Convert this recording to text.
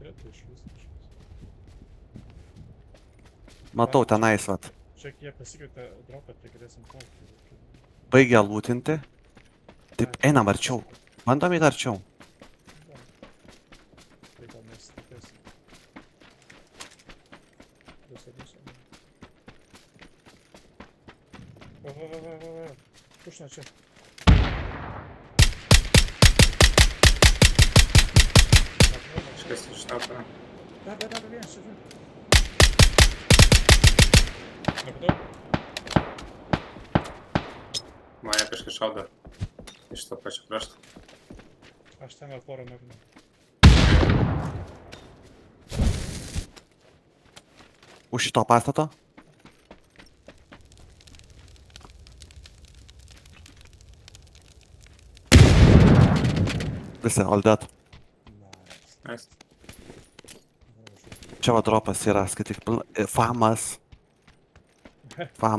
Krėtų išvis kažkas. Matau tenais, vat. Čia jie pasikvietė dropą, tai galėsim plaukti. Baigia lūtinti. Taip, einam arčiau. Bandom įt arčiau. Tai gal mes tikėsim. Dusa. Va. Pušna čia. Kažkas iš tavo. Da, vienas čia. Nebudau? Mane kažkas šaudo. Iš to pačio krašto. Aš ten gal porą nagnu. Už šito pastato. Visi, all dead. Nice. Čia va dropas yra, skaityk, famas. Famas.